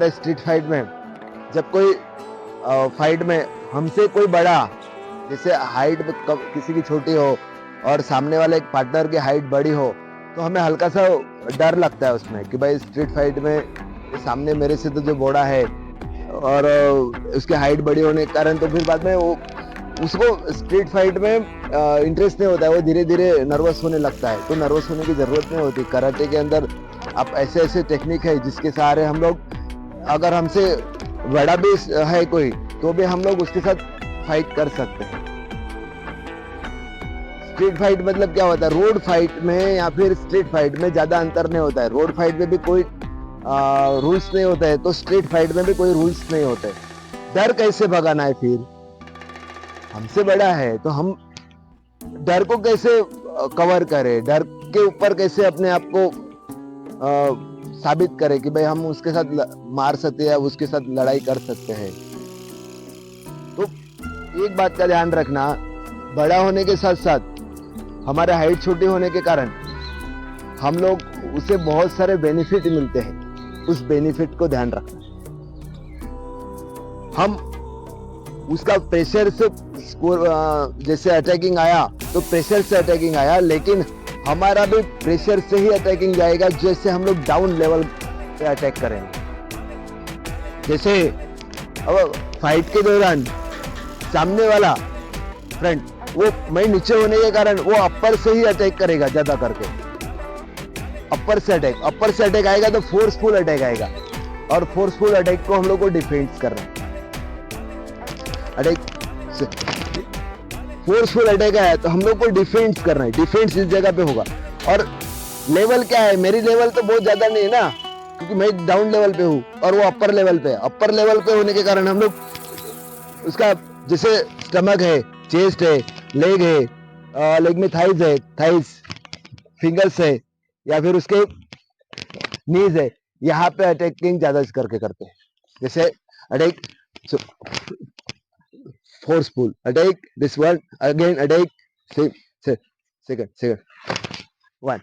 हमारे street fight में जब कोई फाइट में हमसे कोई बड़ा, जैसे हाइट किसी की छोटी हो और सामने वाले एक पार्टनर की हाइट बड़ी हो, तो हमें हल्का सा डर लगता है उसमें कि भाई स्ट्रीट फाइट में ये सामने मेरे से तो जो बड़ा है और उसकी हाइट बड़ी होने के कारण, तो फिर बाद में वो उसको स्ट्रीट फाइट में इंटरेस्ट नहीं होता है, वो धीरे धीरे नर्वस होने लगता है। तो नर्वस होने की जरूरत नहीं होती। कराटे के अंदर आप ऐसे ऐसे टेक्निक है जिसके सहारे हम लोग, अगर हमसे बड़ा भी है कोई, तो भी हम लोग उसके साथ फाइट कर सकते हैं। स्ट्रीट फाइट मतलब क्या होता है? रोड फाइट में या फिर स्ट्रीट फाइट में ज्यादा अंतर नहीं होता है। रोड फाइट में भी कोई रूल्स नहीं होता है, तो स्ट्रीट फाइट में भी कोई रूल्स नहीं होते। डर कैसे भगाना है? फिर हमसे बड़ा है तो हम डर को कैसे कवर करें, डर के ऊपर कैसे अपने आप को साबित करें कि भाई हम उसके साथ मार सकते हैं या उसके साथ लड़ाई कर सकते हैं। तो एक बात का ध्यान रखना, बड़ा होने के साथ साथ हमारे हाइट छोटी होने के कारण हम लोग उसे बहुत सारे बेनिफिट मिलते हैं। उस बेनिफिट को ध्यान रखना। हम उसका प्रेशर से जैसे अटैकिंग आया तो प्रेशर से अटैकिंग आया, लेकिन हमारा भी प्रेशर से ही अटैकिंग जाएगा जैसे हम लोग डाउन लेवल पे अटैक करेंगे। जैसे अब फाइट के दौरान सामने वाला फ्रंट, वो मैं नीचे होने के कारण वो अपर से ही अटैक करेगा ज्यादा करके। अपर से अटैक आएगा तो फोर्सफुल अटैक आएगा, और फोर्सफुल अटैक को हम लोग को डिफेंस करना है। अटैक फोर्सफुल अटैक आया तो हम लोग को डिफेंस करना है। डिफेंस इस जगह पे होगा। और लेवल क्या है? मेरी लेवल तो बहुत ज्यादा नहीं है ना, क्योंकि मैं डाउन लेवल पे हूँ और वो अपर लेवल पे है। अपर लेवल पे होने के कारण हम लोग उसका, जैसे स्टमक है, चेस्ट है, लेग है, लेग में थाइज है, थाइज फिंगर्स है, या फिर उसके नीज है, यहाँ पे अटैकिंग ज्यादा करके करते हैं। जैसे attack, forceful attack, this one again attack, second one,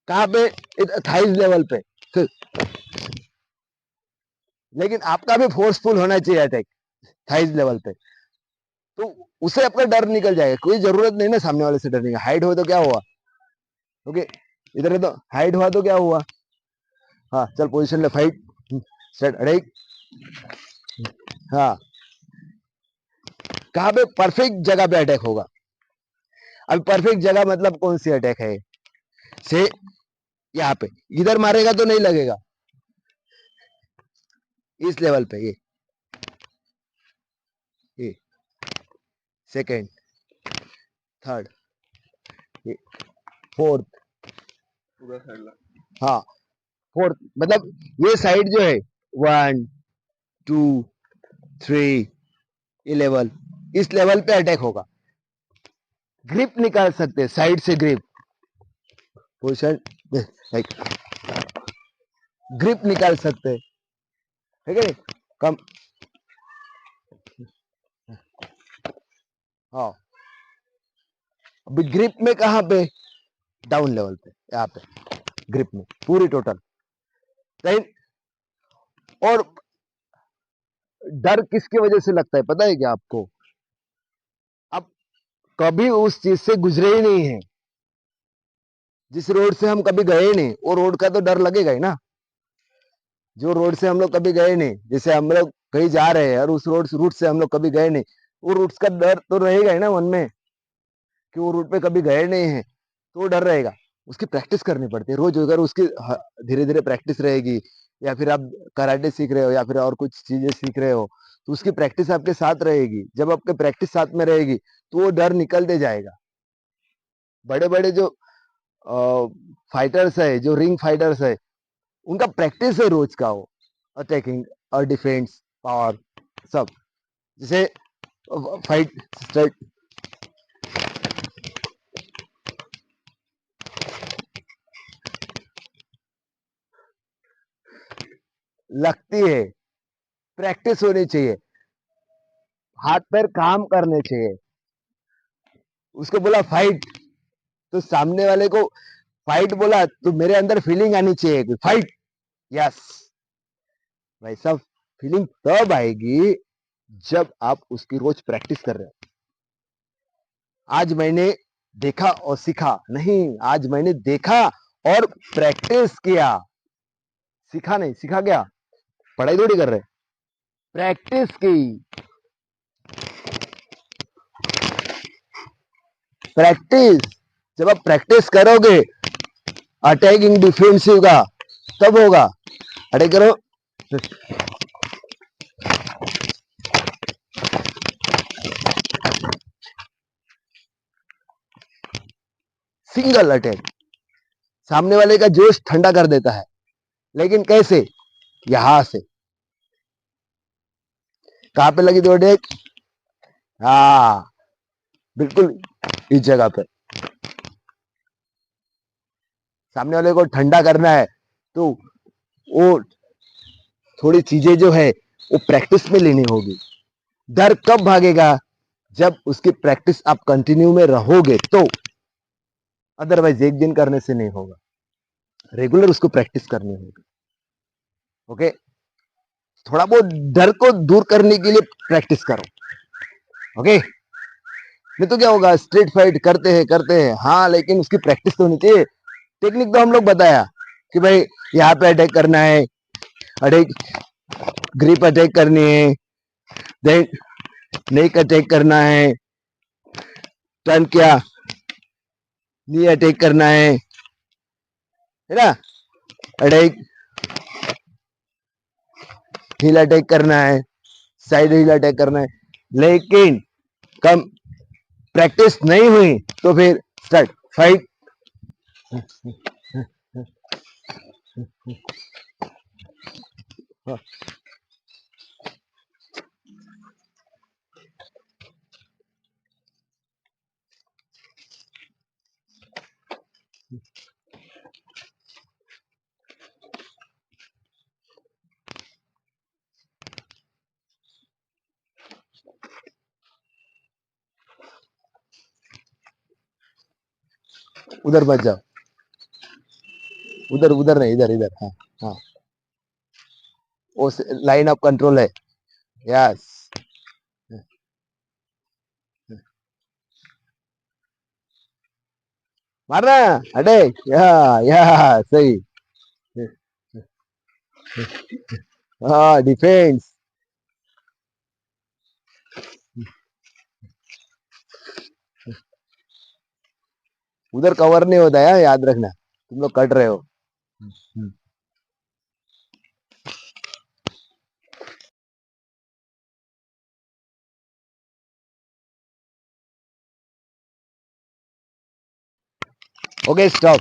कहाँ पे? थाइज लेवल पे। लेकिन आपका भी फोर्सफुल होना चाहिए अटैक थाइज लेवल पे, तो उसे आपका डर निकल जाएगा। कोई जरूरत नहीं ना सामने वाले से डरने का। हाइट हो तो क्या हुआ? ओके, इधर है तो हाइट हुआ तो क्या हुआ? हाँ, चल पोजीशन ले, फाइट स्टार्ट, अटैक। हाँ, कहाँ पे? परफेक्ट जगह पे अटैक होगा। अब परफेक्ट जगह मतलब कौन सी अटैक है? से यहाँ पे इधर मारेगा तो नहीं लगेगा, इस लेवल पे, ये सेकेंड, थर्ड, फोर्थ, हाँ फोर्थ, मतलब ये साइड जो है 1 2 3, ये लेवल, इस लेवल पे अटैक होगा। ग्रिप निकाल सकते हैं, साइड से ग्रिप, पोजिशन लाइक, ग्रिप निकाल सकते हैं, ठीक है? कम, हाँ। अभी ग्रिप में कहाँ पे? डाउन लेवल पे, यहाँ पे ग्रिप में पूरी टोटल। और डर किसकी वजह से लगता है पता है क्या आपको? अब कभी उस चीज से गुजरे ही नहीं है, जिस रोड से हम कभी गए नहीं, वो रोड का तो डर लगेगा ही ना। जो रोड से हम लोग कभी गए नहीं, जैसे हम लोग कहीं जा रहे हैं और उस रूट से हम लोग कभी गए नहीं, वो रूट का डर तो रहेगा ही ना मन में, कि वो रूट पे कभी गए नहीं है, तो वो डर रहेगा। उसकी प्रैक्टिस करनी पड़ती है रोज। अगर उसकी धीरे धीरे प्रैक्टिस रहेगी, या फिर आप कराटे सीख रहे हो या फिर और कुछ चीजें सीख रहे हो, तो उसकी प्रैक्टिस आपके साथ रहेगी। जब आपके प्रैक्टिस साथ में रहेगी तो वो डर निकलते जाएगा। बड़े बड़े जो फाइटर्स है, जो रिंग फाइटर्स है, उनका प्रैक्टिस है रोज का, वो अटैकिंग और डिफेंस पावर सब। जैसे फाइट स्टार्ट, लगती है, प्रैक्टिस होनी चाहिए, हाथ पैर काम करने चाहिए। उसको बोला फाइट, तो सामने वाले को फाइट बोला तो मेरे अंदर फीलिंग आनी चाहिए कि फाइट, यस, वैसा फीलिंग तब आएगी जब आप उसकी रोज प्रैक्टिस कर रहे हो। आज मैंने देखा और सीखा नहीं, आज मैंने देखा और प्रैक्टिस किया। सीखा नहीं, सीखा क्या? पढ़ाई थोड़ी कर रहे, प्रैक्टिस की। प्रैक्टिस, जब आप प्रैक्टिस करोगे अटैकिंग डिफेंसिव का, तब होगा। अटैक करो, सिंगल अटैक सामने वाले का जोश ठंडा कर देता है। लेकिन कैसे? यहां से। कहां पे लगी दो अटैक? हाँ, बिल्कुल इस जगह पे। सामने वाले को ठंडा करना है तो वो थोड़ी चीजें जो है वो प्रैक्टिस में लेनी होगी। डर कब भागेगा? जब उसकी प्रैक्टिस आप कंटिन्यू में रहोगे तो। अदरवाइज एक दिन करने से नहीं होगा, रेगुलर उसको प्रैक्टिस करनी होगी। ओके, थोड़ा बहुत डर को दूर करने के लिए प्रैक्टिस करो। ओके, नहीं तो क्या होगा, स्ट्रीट फाइट करते हैं हाँ, लेकिन उसकी प्रैक्टिस तो होनी चाहिए। टेक्निक तो हम लोग बताया कि भाई यहाँ पे अटैक करना है, अटैक ग्रिप अटैक करनी है, देन नेक अटैक करना है, टर्न किया नी अटैक करना है ना, अटैक हील अटैक करना है, साइड हील अटैक करना है। लेकिन कम प्रैक्टिस नहीं हुई तो फिर स्टार्ट फाइट। उधर बच जाओ, उधर उधर नहीं, इधर इधर। हाँ हाँ, वो लाइन ऑफ कंट्रोल है। यस, मारना अटैक, या सही। हाँ, डिफेंस। उधर कवर नहीं होता है, याद रखना, तुम लोग कट रहे हो। Okay, stop.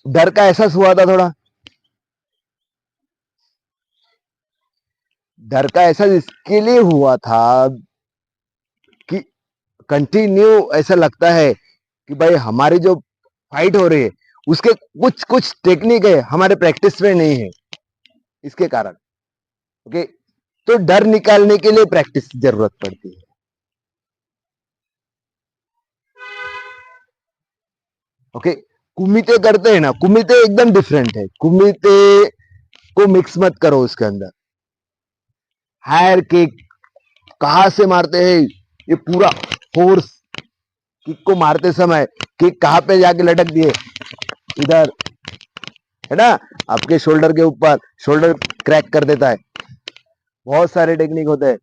डर का एहसास हुआ था थोड़ा? डर का एहसास इसके लिए हुआ था कि कंटिन्यू ऐसा लगता है कि भाई हमारी जो फाइट हो रही है उसके कुछ कुछ टेक्निक है हमारे प्रैक्टिस में नहीं है, इसके कारण। ओके, तो डर निकालने के लिए प्रैक्टिस की जरूरत पड़ती है। ओके, कुमिते करते हैं ना, कुमिते एकदम डिफरेंट है। कुमिते को मिक्स मत करो उसके अंदर। हायर किक कहां से मारते हैं, ये पूरा फोर्स किक को मारते समय किक कहां पे जाके लटक दिए, इधर है ना, आपके शोल्डर के ऊपर, शोल्डर क्रैक कर देता है। बहुत सारे टेक्निक होते हैं,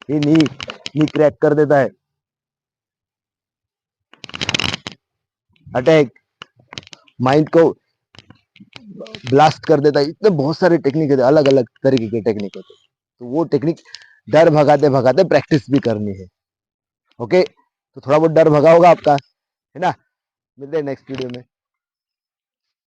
ये नी क्रैक कर देता है, अटैक माइंड को ब्लास्ट कर देता है। इतने बहुत सारे टेक्निक होते हैं, अलग अलग तरीके के टेक्निक होते हैं। तो वो टेक्निक डर भगाते भगाते प्रैक्टिस भी करनी है। ओके, तो थोड़ा बहुत डर भगा होगा आपका, है ना। मिलते हैं नेक्स्ट वीडियो में।